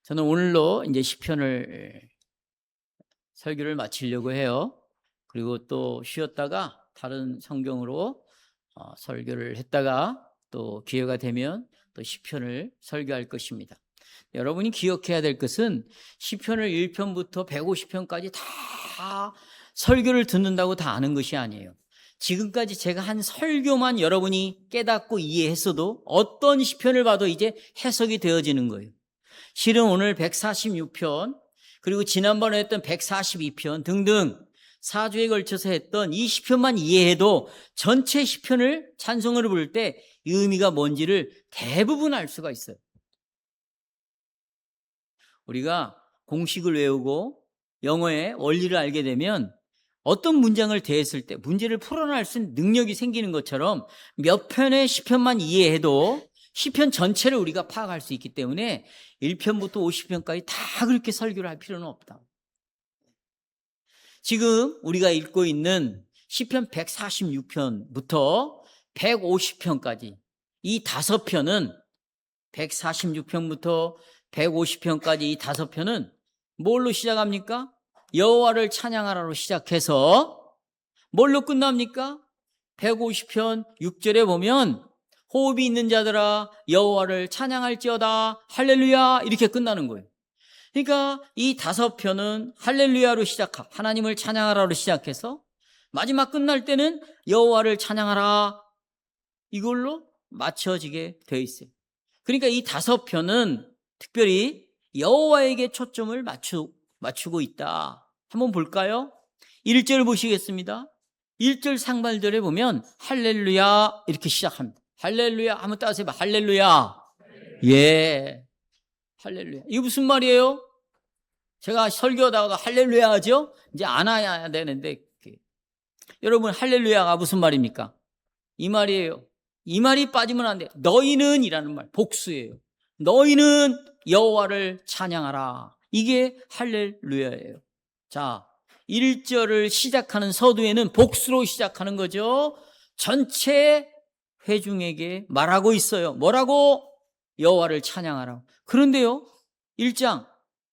저는 오늘로 이제 시편을 설교를 마치려고 해요. 그리고 또 쉬었다가 다른 성경으로 설교를 했다가 또 기회가 되면 또 시편을 설교할 것입니다. 여러분이 기억해야 될 것은 시편을 1편부터 150편까지 다 설교를 듣는다고 다 아는 것이 아니에요. 지금까지 제가 한 설교만 여러분이 깨닫고 이해했어도 어떤 시편을 봐도 이제 해석이 되어지는 거예요. 실은 오늘 146편 그리고 지난번에 했던 142편 등등 4주에 걸쳐서 했던 이 시편만 이해해도 전체 시편을 찬송으로 부를 때 의미가 뭔지를 대부분 알 수가 있어요. 우리가 공식을 외우고 영어의 원리를 알게 되면 어떤 문장을 대했을 때 문제를 풀어낼 수 있는 능력이 생기는 것처럼 몇 편의 시편만 이해해도 시편 전체를 우리가 파악할 수 있기 때문에 1편부터 50편까지 다 그렇게 설교를 할 필요는 없다. 지금 우리가 읽고 있는 시편 146편부터 150편까지 이 5편은 146편부터 150편까지 이 5편은 뭘로 시작합니까? 여호와를 찬양하라로 시작해서 뭘로 끝납니까? 150편 6절에 보면 호흡이 있는 자들아 여호와를 찬양할지어다 할렐루야 이렇게 끝나는 거예요. 그러니까 이 5편은 할렐루야로 시작하고 하나님을 찬양하라로 시작해서 마지막 끝날 때는 여호와를 찬양하라 이걸로 맞춰지게 되어 있어요. 그러니까 이 5편은 특별히 여호와에게 초점을 맞추고 있다. 한번 볼까요? 1절 보시겠습니다. 1절 상반절에 보면 할렐루야 이렇게 시작합니다. 할렐루야 한번 따라서 해봐. 할렐루야. 예. 할렐루야. 이게 무슨 말이에요? 제가 설교하다가 할렐루야 하죠? 이제 안 해야 되는데 여러분 할렐루야가 무슨 말입니까? 이 말이에요. 이 말이 빠지면 안 돼요. 너희는 이라는 말 복수예요. 너희는 여호와를 찬양하라. 이게 할렐루야예요. 자, 1절을 시작하는 서두에는 복수로 시작하는 거죠. 전체 회중에게 말하고 있어요. 뭐라고? 여호와를 찬양하라. 그런데요, 1장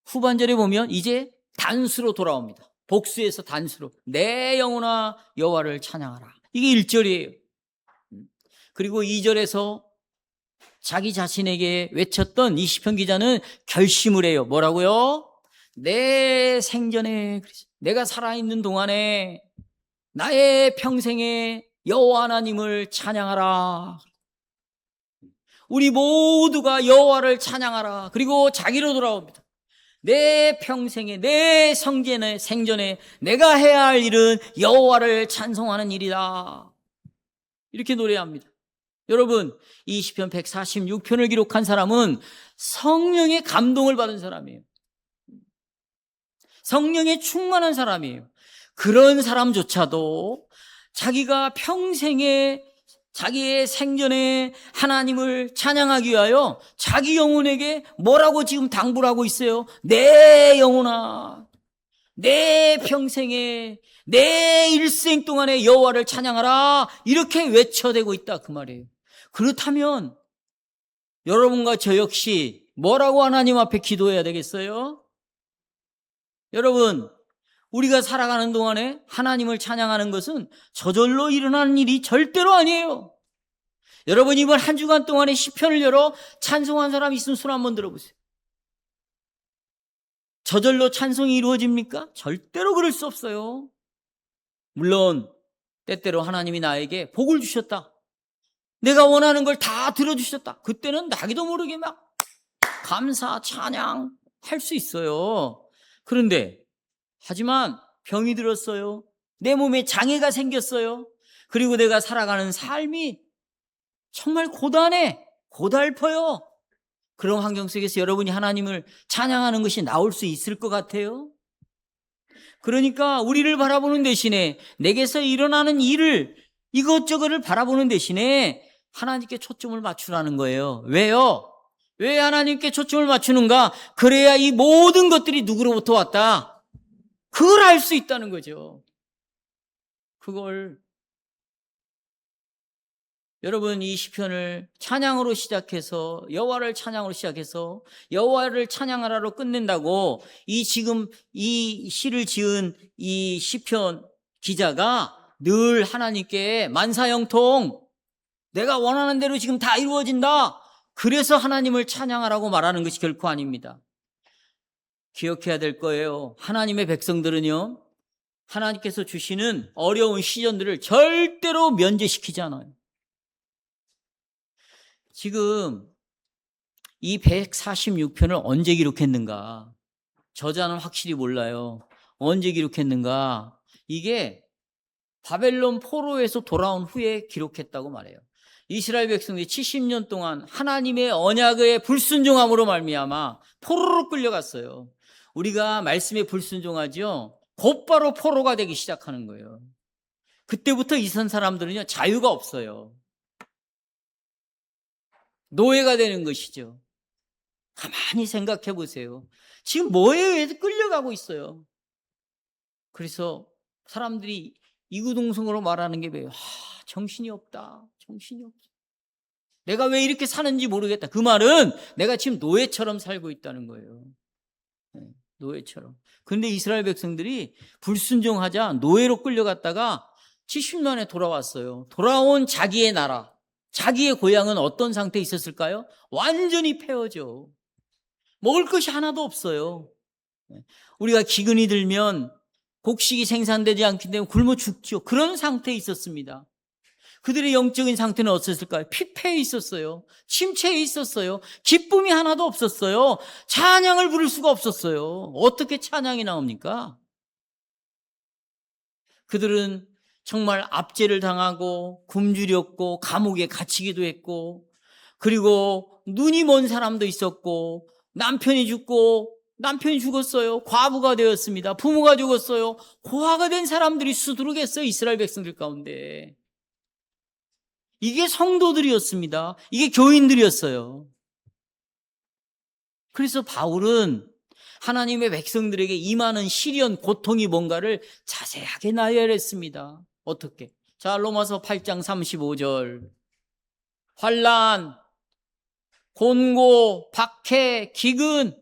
후반절에 보면 이제 단수로 돌아옵니다. 복수에서 단수로 내 영혼아 여호와를 찬양하라. 이게 1절이에요. 그리고 2절에서 자기 자신에게 외쳤던 이 시편 기자는 결심을 해요. 뭐라고요? 내 생전에 내가 살아있는 동안에 나의 평생에 여호와 하나님을 찬양하라. 우리 모두가 여호와를 찬양하라. 그리고 자기로 돌아옵니다. 내 평생에 내 생전에 내가 해야 할 일은 여호와를 찬송하는 일이다. 이렇게 노래합니다. 여러분, 이 시편 146편을 기록한 사람은 성령의 감동을 받은 사람이에요. 성령에 충만한 사람이에요. 그런 사람조차도 자기가 평생에 자기의 생전에 하나님을 찬양하기 위하여 자기 영혼에게 뭐라고 지금 당부를 하고 있어요? 내 영혼아, 내 평생에 내 일생 동안에 여호와를 찬양하라 이렇게 외쳐대고 있다 그 말이에요. 그렇다면 여러분과 저 역시 뭐라고 하나님 앞에 기도해야 되겠어요? 여러분, 우리가 살아가는 동안에 하나님을 찬양하는 것은 저절로 일어나는 일이 절대로 아니에요. 여러분, 이번 한 주간 동안에 시편을 열어 찬송한 사람 있으면 손 한번 들어보세요. 저절로 찬송이 이루어집니까? 절대로 그럴 수 없어요. 물론 때때로 하나님이 나에게 복을 주셨다. 내가 원하는 걸 다 들어주셨다. 그때는 나기도 모르게 막 감사, 찬양 할 수 있어요. 그런데 하지만 병이 들었어요. 내 몸에 장애가 생겼어요. 그리고 내가 살아가는 삶이 정말 고단해, 고달퍼요. 그런 환경 속에서 여러분이 하나님을 찬양하는 것이 나올 수 있을 것 같아요? 그러니까 우리를 바라보는 대신에 내게서 일어나는 일을 이것저것을 바라보는 대신에 하나님께 초점을 맞추라는 거예요. 왜요? 왜 하나님께 초점을 맞추는가? 그래야 이 모든 것들이 누구로부터 왔다? 그걸 알 수 있다는 거죠. 그걸 여러분, 이 시편을 찬양으로 시작해서 여호와를 찬양으로 시작해서 여호와를 찬양하라로 끝낸다고 지금 이 시를 지은 이 시편 기자가 늘 하나님께 만사형통 내가 원하는 대로 지금 다 이루어진다, 그래서 하나님을 찬양하라고 말하는 것이 결코 아닙니다. 기억해야 될 거예요. 하나님의 백성들은요, 하나님께서 주시는 어려운 시련들을 절대로 면제시키지 않아요. 지금 이 146편을 언제 기록했는가? 저자는 확실히 몰라요. 언제 기록했는가? 이게 바벨론 포로에서 돌아온 후에 기록했다고 말해요. 이스라엘 백성들이 70년 동안 하나님의 언약의 불순종함으로 말미암아 포로로 끌려갔어요. 우리가 말씀에 불순종하죠, 곧바로 포로가 되기 시작하는 거예요. 그때부터 이선 사람들은요, 자유가 없어요. 노예가 되는 것이죠. 가만히 생각해 보세요. 지금 뭐에 의해서 끌려가고 있어요. 그래서 사람들이 이구동성으로 말하는 게 뭐예요? 정신이 없다. 정신이 없다. 내가 왜 이렇게 사는지 모르겠다. 그 말은 내가 지금 노예처럼 살고 있다는 거예요. 노예처럼. 그런데 이스라엘 백성들이 불순종하자 노예로 끌려갔다가 70년에 돌아왔어요. 돌아온 자기의 나라, 자기의 고향은 어떤 상태에 있었을까요? 완전히 폐허죠. 먹을 것이 하나도 없어요. 우리가 기근이 들면 곡식이 생산되지 않기 때문에 굶어 죽죠. 그런 상태에 있었습니다. 그들의 영적인 상태는 어땠을까요? 피폐해 있었어요. 침체해 있었어요. 기쁨이 하나도 없었어요. 찬양을 부를 수가 없었어요. 어떻게 찬양이 나옵니까? 그들은 정말 압제를 당하고 굶주렸고 감옥에 갇히기도 했고, 그리고 눈이 먼 사람도 있었고, 남편이 죽었어요. 과부가 되었습니다. 부모가 죽었어요. 고아가 된 사람들이 수두룩했어요. 이스라엘 백성들 가운데. 이게 성도들이었습니다. 이게 교인들이었어요. 그래서 바울은 하나님의 백성들에게 임하는 시련, 고통이 뭔가를 자세하게 나열했습니다. 어떻게? 자, 로마서 8장 35절. 환난, 곤고, 박해, 기근,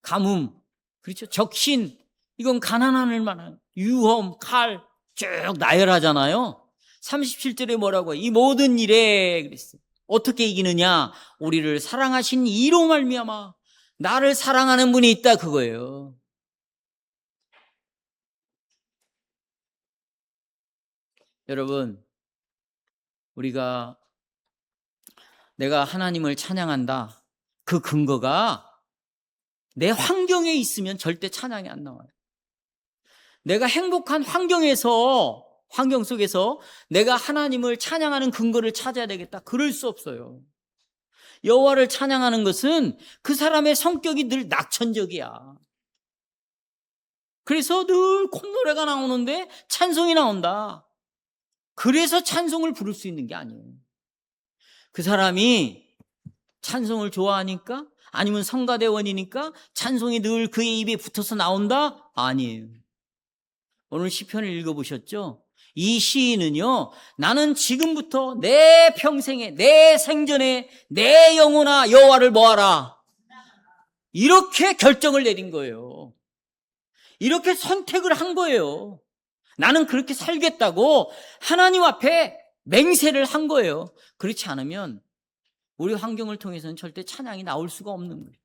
가뭄, 그렇죠? 적신, 이건 가난할 만한 유험, 칼 쭉 나열하잖아요. 37절에 뭐라고 해요? 이 모든 일에 그랬어요. 어떻게 이기느냐? 우리를 사랑하신 이로 말미암아 나를 사랑하는 분이 있다, 그거예요. 여러분, 내가 하나님을 찬양한다, 그 근거가 내 환경에 있으면 절대 찬양이 안 나와요. 내가 행복한 환경 속에서 내가 하나님을 찬양하는 근거를 찾아야 되겠다, 그럴 수 없어요. 여호와를 찬양하는 것은 그 사람의 성격이 늘 낙천적이야. 그래서 늘 콧노래가 나오는데 찬송이 나온다. 그래서 찬송을 부를 수 있는 게 아니에요. 그 사람이 찬송을 좋아하니까, 아니면 성가대원이니까 찬송이 늘 그의 입에 붙어서 나온다? 아니에요. 오늘 시편을 읽어보셨죠? 이 시인은요, 나는 지금부터 내 평생에, 내 생전에, 내 영혼아 여호와를 뭐하라, 이렇게 결정을 내린 거예요. 이렇게 선택을 한 거예요. 나는 그렇게 살겠다고 하나님 앞에 맹세를 한 거예요. 그렇지 않으면 우리 환경을 통해서는 절대 찬양이 나올 수가 없는 거예요.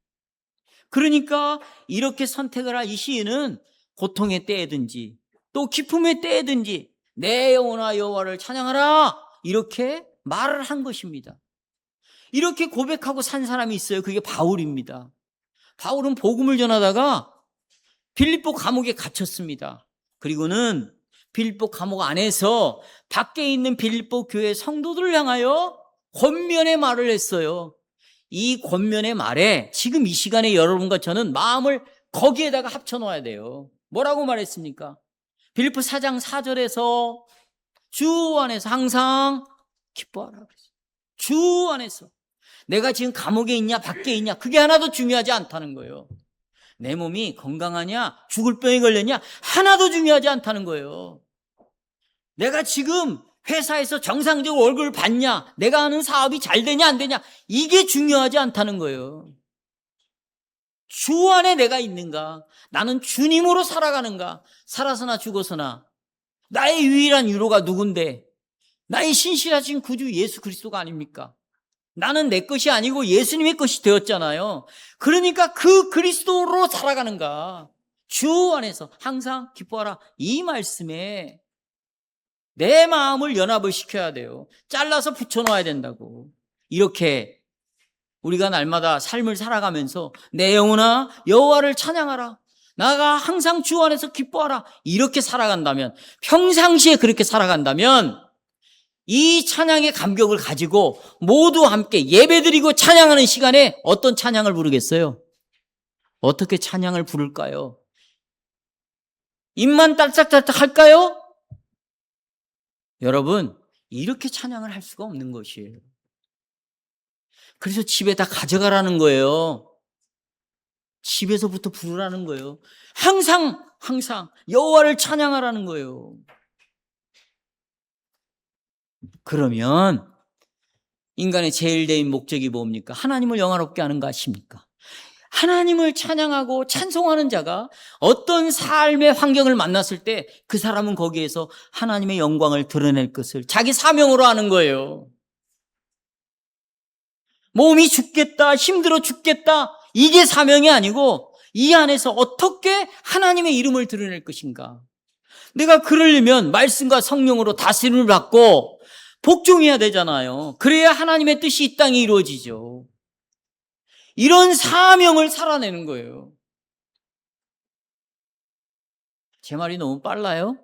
그러니까 이렇게 선택을 한 이 시인은 고통의 때에든지 또 기쁨의 때에든지 내 영혼아 여호와를 찬양하라, 이렇게 말을 한 것입니다. 이렇게 고백하고 산 사람이 있어요. 그게 바울입니다. 바울은 복음을 전하다가 빌립보 감옥에 갇혔습니다. 그리고는 빌립보 감옥 안에서 밖에 있는 빌립보 교회 성도들을 향하여 권면의 말을 했어요. 이 권면의 말에 지금 이 시간에 여러분과 저는 마음을 거기에다가 합쳐 놓아야 돼요. 뭐라고 말했습니까? 빌립보 4장 4절에서 주 안에서 항상 기뻐하라 그랬어요. 주 안에서. 내가 지금 감옥에 있냐 밖에 있냐 그게 하나도 중요하지 않다는 거예요. 내 몸이 건강하냐 죽을 병에 걸렸냐 하나도 중요하지 않다는 거예요. 내가 지금 회사에서 정상적으로 월급을 받냐, 내가 하는 사업이 잘 되냐 안 되냐, 이게 중요하지 않다는 거예요. 주 안에 내가 있는가, 나는 주님으로 살아가는가, 살아서나 죽어서나 나의 유일한 위로가 누군데, 나의 신실하신 구주 예수 그리스도가 아닙니까? 나는 내 것이 아니고 예수님의 것이 되었잖아요. 그러니까 그 그리스도로 살아가는가, 주 안에서 항상 기뻐하라, 이 말씀에 내 마음을 연합을 시켜야 돼요. 잘라서 붙여놓아야 된다고. 이렇게 우리가 날마다 삶을 살아가면서 내 영혼아 여호와를 찬양하라, 나가 항상 주 안에서 기뻐하라, 이렇게 살아간다면, 평상시에 그렇게 살아간다면 이 찬양의 감격을 가지고 모두 함께 예배드리고 찬양하는 시간에 어떤 찬양을 부르겠어요? 어떻게 찬양을 부를까요? 입만 딸짝딸짝 할까요? 여러분, 이렇게 찬양을 할 수가 없는 것이에요. 그래서 집에 다 가져가라는 거예요. 집에서부터 부르라는 거예요. 항상 여호와를 찬양하라는 거예요. 그러면 인간의 제일대인 목적이 뭡니까? 하나님을 영화롭게 하는 것입니까? 하나님을 찬양하고 찬송하는 자가 어떤 삶의 환경을 만났을 때 그 사람은 거기에서 하나님의 영광을 드러낼 것을 자기 사명으로 하는 거예요. 몸이 죽겠다, 힘들어 죽겠다, 이게 사명이 아니고 이 안에서 어떻게 하나님의 이름을 드러낼 것인가. 내가 그러려면 말씀과 성령으로 다스림을 받고 복종해야 되잖아요. 그래야 하나님의 뜻이 이 땅에 이루어지죠. 이런 사명을 살아내는 거예요. 제 말이 너무 빨라요?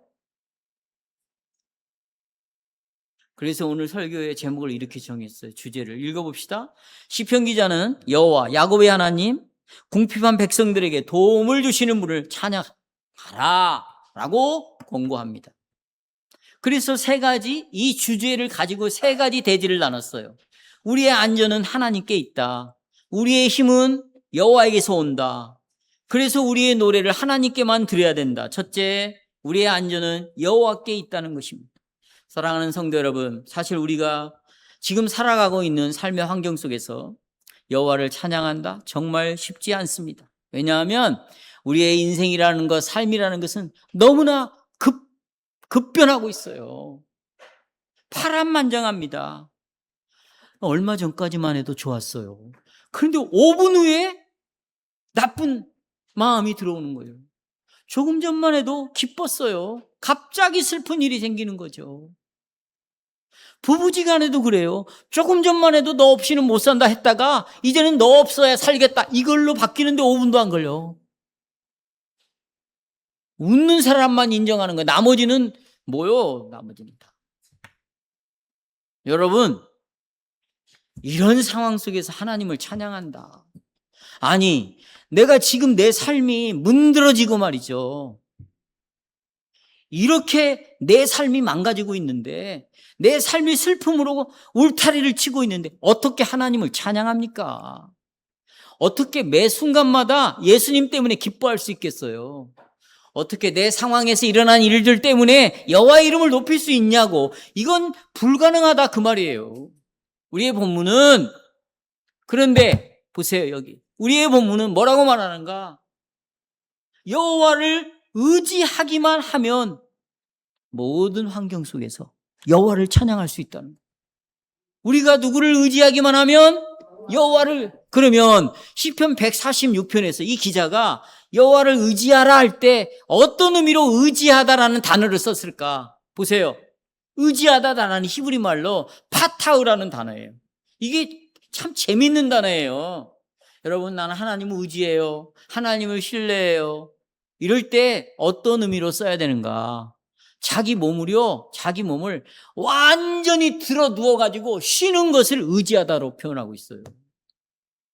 그래서 오늘 설교의 제목을 이렇게 정했어요. 주제를 읽어봅시다. 시편 기자는 여호와 야곱의 하나님, 궁핍한 백성들에게 도움을 주시는 분을 찬양하라 라고 권고합니다. 그래서 이 주제를 가지고 세 가지 대지를 나눴어요. 우리의 안전은 하나님께 있다. 우리의 힘은 여호와에게서 온다. 그래서 우리의 노래를 하나님께만 드려야 된다. 첫째, 우리의 안전은 여호와께 있다는 것입니다. 사랑하는 성도 여러분, 사실 우리가 지금 살아가고 있는 삶의 환경 속에서 여호와를 찬양한다? 정말 쉽지 않습니다. 왜냐하면 우리의 인생이라는 것, 삶이라는 것은 너무나 급변하고 있어요. 파란만장합니다. 얼마 전까지만 해도 좋았어요. 그런데 5분 후에 나쁜 마음이 들어오는 거예요. 조금 전만 해도 기뻤어요. 갑자기 슬픈 일이 생기는 거죠. 부부지간에도 그래요. 조금 전만 해도 너 없이는 못 산다 했다가 이제는 너 없어야 살겠다, 이걸로 바뀌는데 5분도 안 걸려. 웃는 사람만 인정하는 거예요. 나머지는 뭐요? 나머지는 다. 여러분, 이런 상황 속에서 하나님을 찬양한다. 아니, 내가 지금 내 삶이 문드러지고 말이죠. 이렇게 내 삶이 망가지고 있는데, 내 삶이 슬픔으로 울타리를 치고 있는데 어떻게 하나님을 찬양합니까? 어떻게 매 순간마다 예수님 때문에 기뻐할 수 있겠어요? 어떻게 내 상황에서 일어난 일들 때문에 여호와의 이름을 높일 수 있냐고. 이건 불가능하다 그 말이에요. 우리의 본문은, 그런데 보세요, 여기 우리의 본문은 뭐라고 말하는가? 여호와를 의지하기만 하면 모든 환경 속에서 여호와를 찬양할 수 있다는 거예요. 우리가 누구를 의지하기만 하면 여호와를, 그러면 시편 146편에서 이 기자가 여호와를 의지하라 할 때 어떤 의미로 의지하다라는 단어를 썼을까? 보세요. 의지하다라는 히브리 말로 파타우라는 단어예요. 이게 참 재밌는 단어예요. 여러분, 나는 하나님을 의지해요, 하나님을 신뢰해요, 이럴 때 어떤 의미로 써야 되는가? 자기 몸을 완전히 들어 누워가지고 쉬는 것을 의지하다로 표현하고 있어요.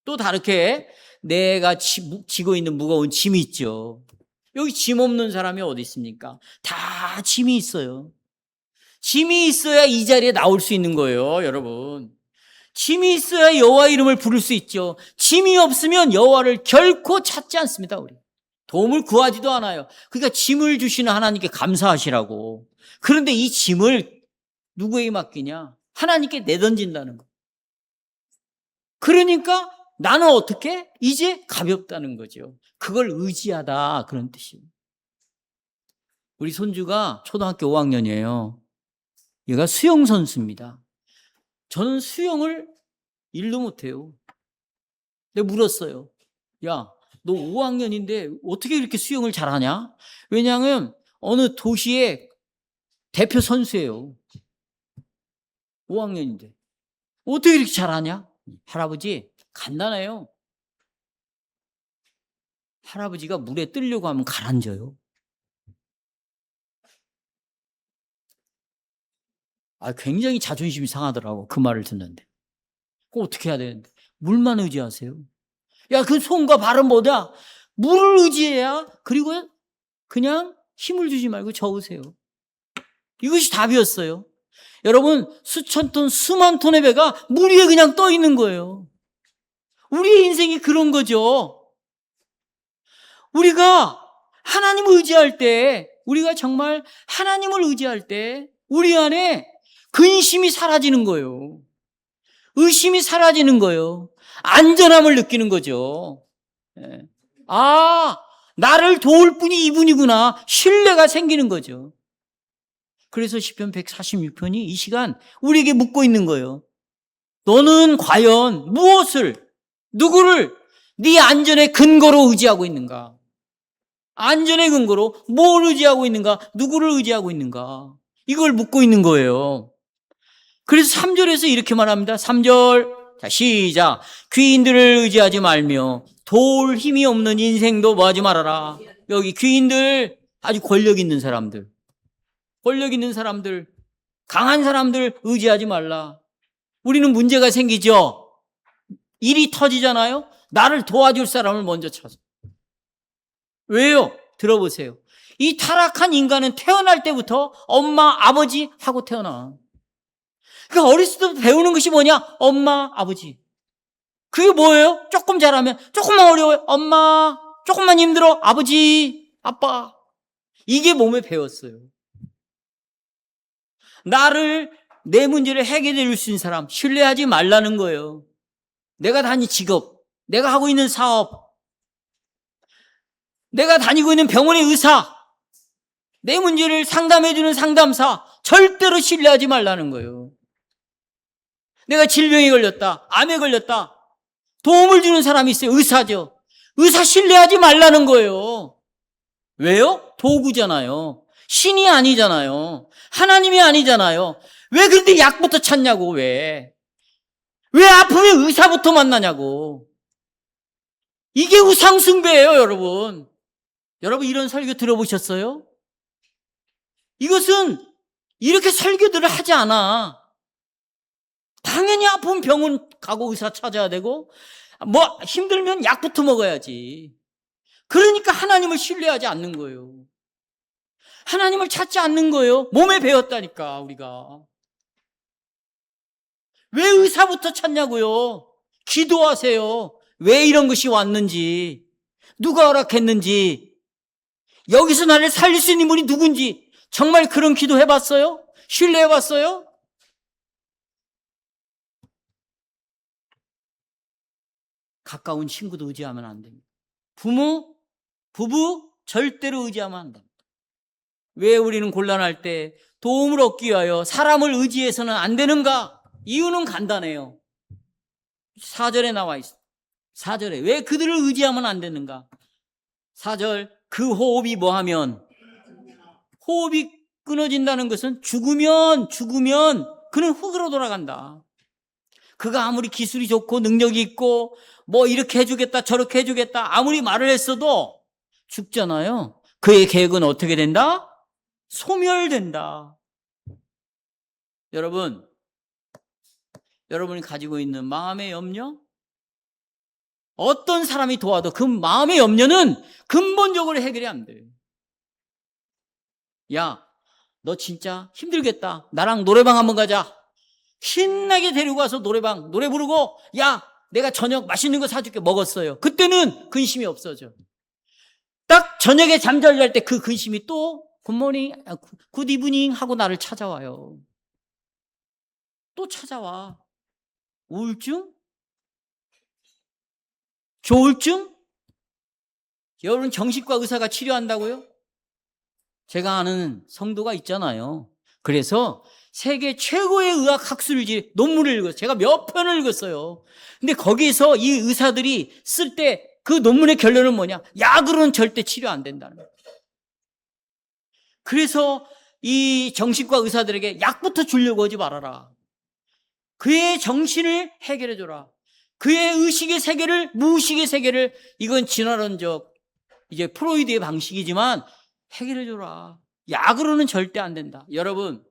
또 다르게 내가 지고 있는 무거운 짐이 있죠. 여기 짐 없는 사람이 어디 있습니까? 다 짐이 있어요. 짐이 있어야 이 자리에 나올 수 있는 거예요, 여러분. 짐이 있어야 여호와 이름을 부를 수 있죠. 짐이 없으면 여호와를 결코 찾지 않습니다. 우리 도움을 구하지도 않아요. 그러니까 짐을 주시는 하나님께 감사하시라고. 그런데 이 짐을 누구에게 맡기냐? 하나님께 내던진다는 거. 그러니까 나는 어떻게? 이제 가볍다는 거죠. 그걸 의지하다, 그런 뜻이에요. 우리 손주가 초등학교 5학년이에요. 얘가 수영 선수입니다. 저는 수영을 일도 못해요. 내가 물었어요. 야, 너 5학년인데 어떻게 이렇게 수영을 잘하냐? 왜냐하면 어느 도시의 대표 선수예요. 5학년인데. 어떻게 이렇게 잘하냐? 할아버지, 간단해요. 할아버지가 물에 뜨려고 하면 가라앉아요. 굉장히 자존심이 상하더라고, 그 말을 듣는데. 그럼 어떻게 해야 되는데? 물만 의지하세요. 야, 그 손과 발은 뭐다? 물을 의지해야, 그리고 그냥 힘을 주지 말고 저으세요. 이것이 답이었어요. 여러분, 수천 톤, 수만 톤의 배가 물 위에 그냥 떠 있는 거예요. 우리의 인생이 그런 거죠. 우리가 하나님을 의지할 때, 우리가 정말 하나님을 의지할 때 우리 안에 근심이 사라지는 거예요. 의심이 사라지는 거예요. 안전함을 느끼는 거죠. 나를 도울 분이 이분이구나. 신뢰가 생기는 거죠. 그래서 시편 146편이 이 시간 우리에게 묻고 있는 거예요. 너는 과연 무엇을, 누구를 네 안전의 근거로 의지하고 있는가? 안전의 근거로 뭘 의지하고 있는가? 누구를 의지하고 있는가? 이걸 묻고 있는 거예요. 그래서 3절에서 이렇게 말합니다. 3절, 자, 시작. 귀인들을 의지하지 말며 도울 힘이 없는 인생도 뭐하지 말아라. 여기 귀인들, 아주 권력 있는 사람들, 강한 사람들 의지하지 말라. 우리는 문제가 생기죠. 일이 터지잖아요. 나를 도와줄 사람을 먼저 찾아. 왜요? 들어보세요. 이 타락한 인간은 태어날 때부터 엄마, 아버지 하고 태어나. 그러니까 어렸을 때부터 배우는 것이 뭐냐? 엄마, 아버지. 그게 뭐예요? 조금 잘하면, 조금만 어려워요. 엄마, 조금만 힘들어. 아버지, 아빠. 이게 몸에 배웠어요. 내 문제를 해결해 줄 수 있는 사람 신뢰하지 말라는 거예요. 내가 다니는 직업, 내가 하고 있는 사업, 내가 다니고 있는 병원의 의사, 내 문제를 상담해 주는 상담사 절대로 신뢰하지 말라는 거예요. 내가 질병에 걸렸다, 암에 걸렸다, 도움을 주는 사람이 있어요. 의사죠. 의사 신뢰하지 말라는 거예요. 왜요? 도구잖아요. 신이 아니잖아요. 하나님이 아니잖아요. 왜 그런데 약부터 찾냐고. 왜 아프면 의사부터 만나냐고. 이게 우상숭배예요. 여러분 이런 설교 들어보셨어요? 이것은 이렇게 설교들을 하지 않아. 당연히 아픈 병원 가고 의사 찾아야 되고, 힘들면 약부터 먹어야지. 그러니까 하나님을 신뢰하지 않는 거예요. 하나님을 찾지 않는 거예요. 몸에 배웠다니까, 우리가. 왜 의사부터 찾냐고요? 기도하세요. 왜 이런 것이 왔는지, 누가 허락했는지, 여기서 나를 살릴 수 있는 분이 누군지, 정말 그런 기도 해봤어요? 신뢰해봤어요? 가까운 친구도 의지하면 안 됩니다. 부부 절대로 의지하면 안 됩니다. 왜 우리는 곤란할 때 도움을 얻기 위하여 사람을 의지해서는 안 되는가? 이유는 간단해요. 4절에 나와 있어요. 4절에 왜 그들을 의지하면 안 되는가? 4절, 그 호흡이 뭐하면? 호흡이 끊어진다는 것은 죽으면 그는 흙으로 돌아간다. 그가 아무리 기술이 좋고 능력이 있고 이렇게 해주겠다 저렇게 해주겠다 아무리 말을 했어도 죽잖아요. 그의 계획은 어떻게 된다? 소멸된다. 여러분이 가지고 있는 마음의 염려, 어떤 사람이 도와도 그 마음의 염려는 근본적으로 해결이 안 돼요. 야, 너 진짜 힘들겠다. 나랑 노래방 한번 가자. 신나게 데리고 가서 노래방 노래 부르고, 야, 내가 저녁 맛있는 거 사줄게. 먹었어요. 그때는 근심이 없어져. 딱 저녁에 잠자리할 때 그 근심이 또 굿모닝, 굿 이브닝 하고 나를 찾아와요. 또 찾아와. 우울증? 조울증? 여러분 정신과 의사가 치료한다고요? 제가 아는 성도가 있잖아요. 그래서 세계 최고의 의학 학술지 논문을 읽었어요. 제가 몇 편을 읽었어요. 근데 거기서 이 의사들이 쓸 때 그 논문의 결론은 뭐냐? 약으로는 절대 치료 안 된다는 거예요. 그래서 이 정신과 의사들에게 약부터 주려고 하지 말아라. 그의 정신을 해결해줘라. 그의 의식의 세계를, 무의식의 세계를, 이건 진화론적 이제 프로이드의 방식이지만 해결해줘라. 약으로는 절대 안 된다. 여러분,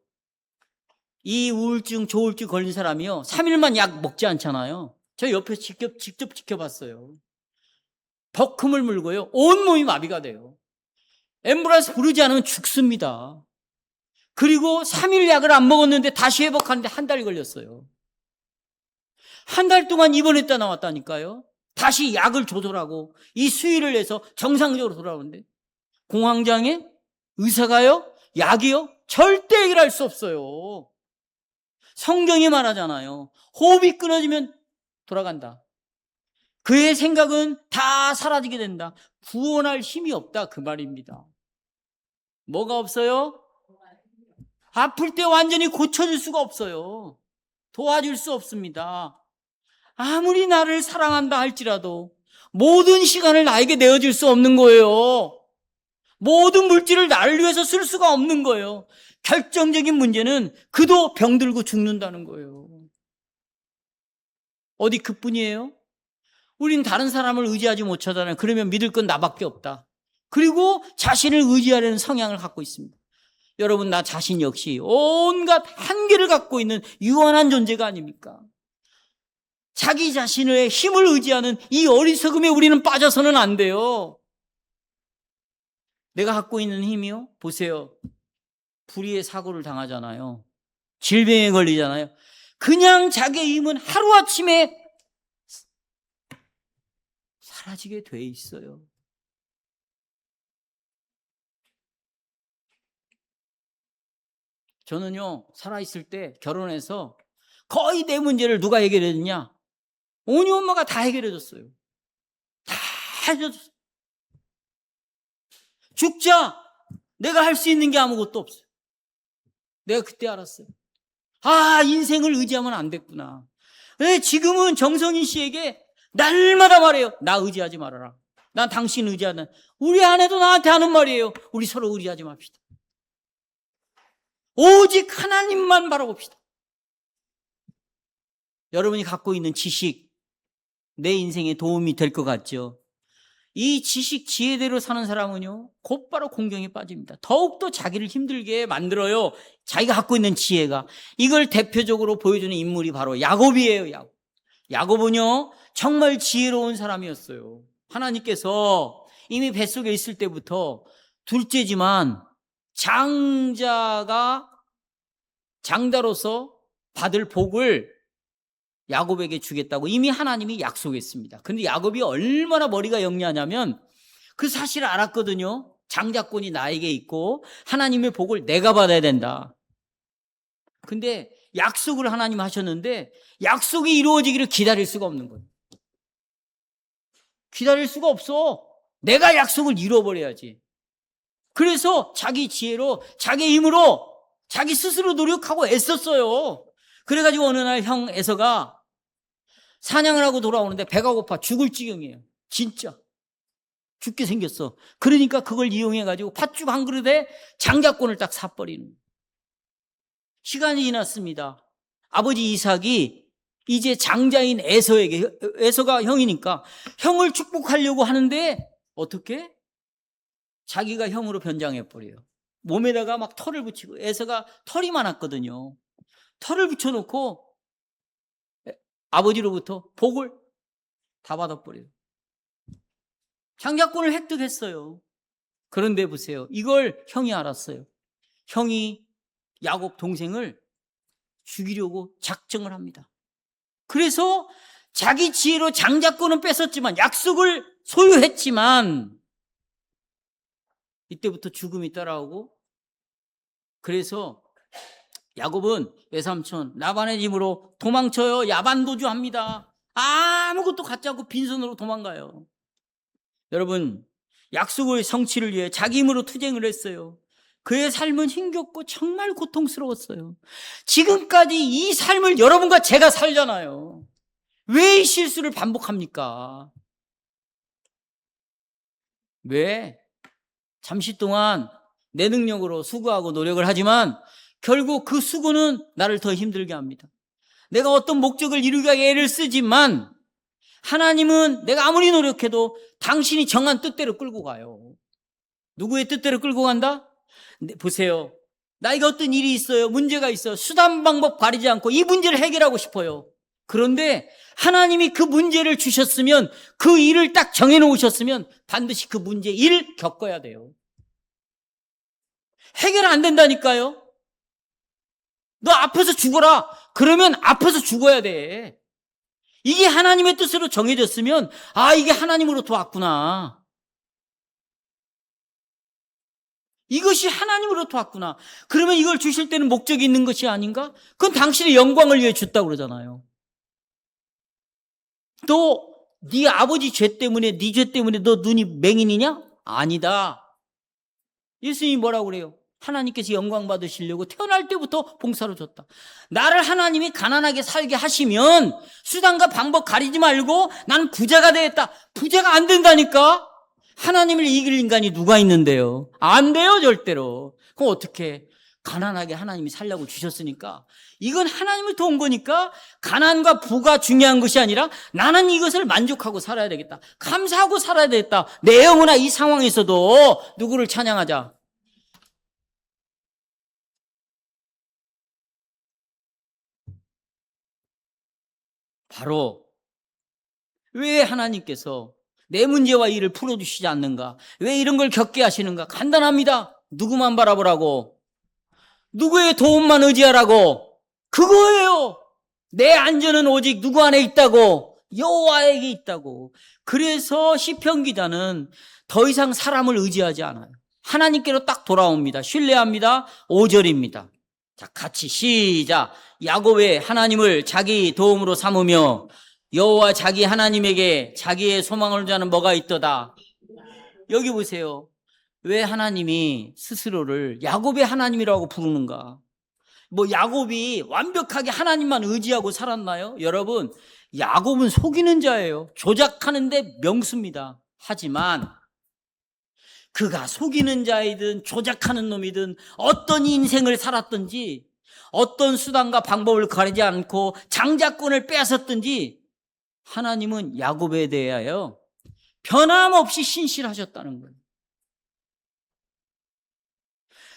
이 우울증, 조울증 걸린 사람이요 3일만 약 먹지 않잖아요. 저 옆에 직접 지켜봤어요. 버금을 물고요 온몸이 마비가 돼요. 앰뷸런스 부르지 않으면 죽습니다. 그리고 3일 약을 안 먹었는데 다시 회복하는데 한 달이 걸렸어요. 한 달 동안 입원했다 나왔다니까요. 다시 약을 조절하고 이 수위를 내서 정상적으로 돌아오는데 공황장애? 의사가요? 약이요? 절대 해결할 수 없어요. 성경이 말하잖아요. 호흡이 끊어지면 돌아간다. 그의 생각은 다 사라지게 된다. 구원할 힘이 없다 그 말입니다. 뭐가 없어요? 아플 때 완전히 고쳐줄 수가 없어요. 도와줄 수 없습니다. 아무리 나를 사랑한다 할지라도 모든 시간을 나에게 내어줄 수 없는 거예요. 모든 물질을 나를 위해서 쓸 수가 없는 거예요. 결정적인 문제는 그도 병들고 죽는다는 거예요. 어디 그뿐이에요? 우린 다른 사람을 의지하지 못하잖아요. 그러면 믿을 건 나밖에 없다. 그리고 자신을 의지하려는 성향을 갖고 있습니다. 여러분, 나 자신 역시 온갖 한계를 갖고 있는 유한한 존재가 아닙니까? 자기 자신의 힘을 의지하는 이 어리석음에 우리는 빠져서는 안 돼요. 내가 갖고 있는 힘이요? 보세요. 불의의 사고를 당하잖아요. 질병에 걸리잖아요. 그냥 자기의 힘은 하루아침에 사라지게 돼 있어요. 저는요, 살아있을 때 결혼해서 거의 내 문제를 누가 해결해줬냐? 오니 엄마가 다 해결해줬어요. 다 해줬어요. 죽자! 내가 할 수 있는 게 아무것도 없어요. 내가 그때 알았어요. 아, 인생을 의지하면 안 됐구나. 왜 지금은 정성인 씨에게 날마다 말해요. 나 의지하지 말아라. 난 당신 의지하는. 우리 아내도 나한테 하는 말이에요. 우리 서로 의지하지 맙시다. 오직 하나님만 바라봅시다. 여러분이 갖고 있는 지식, 내 인생에 도움이 될 것 같죠? 이 지식 지혜대로 사는 사람은요, 곧바로 공경에 빠집니다. 더욱더 자기를 힘들게 만들어요. 자기가 갖고 있는 지혜가. 이걸 대표적으로 보여주는 인물이 바로 야곱이에요. 야곱은요, 정말 지혜로운 사람이었어요. 하나님께서 이미 뱃속에 있을 때부터 둘째지만 장자로서 받을 복을 야곱에게 주겠다고 이미 하나님이 약속했습니다. 그런데 야곱이 얼마나 머리가 영리하냐면 그 사실을 알았거든요. 장자권이 나에게 있고 하나님의 복을 내가 받아야 된다. 근데 약속을 하나님 하셨는데 약속이 이루어지기를 기다릴 수가 없는 거예요. 기다릴 수가 없어. 내가 약속을 이뤄버려야지. 그래서 자기 지혜로, 자기 힘으로, 자기 스스로 노력하고 애썼어요. 그래가지고 어느 날 형 에서가 사냥을 하고 돌아오는데 배가 고파 죽을 지경이에요. 진짜 죽게 생겼어. 그러니까 그걸 이용해가지고 팥죽 한 그릇에 장자권을 딱 사버리는. 시간이 지났습니다. 아버지 이삭이 이제 장자인 에서가 형이니까 형을 축복하려고 하는데 어떻게? 자기가 형으로 변장해버려요. 몸에다가 막 털을 붙이고, 에서가 털이 많았거든요. 털을 붙여놓고 아버지로부터 복을 다 받아버려요. 장자권을 획득했어요. 그런데 보세요. 이걸 형이 알았어요. 형이 야곱 동생을 죽이려고 작정을 합니다. 그래서 자기 지혜로 장자권은 뺏었지만, 약속을 소유했지만 이때부터 죽음이 따라오고, 그래서 야곱은 외삼촌 라반의 집으로 도망쳐요. 야반도주합니다. 아무것도 갖지 않고 빈손으로 도망가요. 여러분, 약속의 성취를 위해 자기 힘으로 투쟁을 했어요. 그의 삶은 힘겹고 정말 고통스러웠어요. 지금까지 이 삶을 여러분과 제가 살잖아요. 왜 이 실수를 반복합니까? 왜? 잠시 동안 내 능력으로 수고하고 노력을 하지만 결국 그 수고는 나를 더 힘들게 합니다. 내가 어떤 목적을 이루기 위해 애를 쓰지만 하나님은 내가 아무리 노력해도 당신이 정한 뜻대로 끌고 가요. 누구의 뜻대로 끌고 간다? 보세요. 나에게 어떤 일이 있어요. 문제가 있어요. 수단 방법 가리지 않고 이 문제를 해결하고 싶어요. 그런데 하나님이 그 문제를 주셨으면, 그 일을 딱 정해놓으셨으면 반드시 그 문제 일을 겪어야 돼요. 해결 안 된다니까요. 너 아파서 죽어라. 그러면 아파서 죽어야 돼. 이게 하나님의 뜻으로 정해졌으면 이게 하나님으로부터 왔구나. 이것이 하나님으로부터 왔구나. 그러면 이걸 주실 때는 목적이 있는 것이 아닌가? 그건 당신의 영광을 위해 줬다고 그러잖아요. 또 네 아버지 죄 때문에, 네 죄 때문에 너 눈이 맹인이냐? 아니다. 예수님이 뭐라고 그래요? 하나님께서 영광 받으시려고 태어날 때부터 봉사로 줬다. 나를 하나님이 가난하게 살게 하시면 수단과 방법 가리지 말고 난 부자가 되겠다. 부자가 안 된다니까? 하나님을 이길 인간이 누가 있는데요? 안 돼요, 절대로. 그럼 어떻게? 가난하게 하나님이 살려고 주셨으니까, 이건 하나님을 도운 거니까 가난과 부가 중요한 것이 아니라 나는 이것을 만족하고 살아야 되겠다. 감사하고 살아야 되겠다. 내 영혼아, 이 상황에서도 누구를 찬양하자? 바로 왜 하나님께서 내 문제와 일을 풀어주시지 않는가? 왜 이런 걸 겪게 하시는가? 간단합니다. 누구만 바라보라고? 누구의 도움만 의지하라고? 그거예요. 내 안전은 오직 누구 안에 있다고? 여호와에게 있다고. 그래서 시편 기자는 더 이상 사람을 의지하지 않아요. 하나님께로 딱 돌아옵니다. 신뢰합니다. 5절입니다. 자, 같이 시작. 야곱의 하나님을 자기 도움으로 삼으며 여호와 자기 하나님에게 자기의 소망을 두자는 뭐가 있도다. 여기 보세요. 왜 하나님이 스스로를 야곱의 하나님이라고 부르는가? 야곱이 완벽하게 하나님만 의지하고 살았나요? 여러분, 야곱은 속이는 자예요. 조작하는데 명수입니다. 하지만 그가 속이는 자이든 조작하는 놈이든 어떤 인생을 살았든지 어떤 수단과 방법을 가리지 않고 장자권을 빼앗았든지 하나님은 야곱에 대하여 변함없이 신실하셨다는 거예요.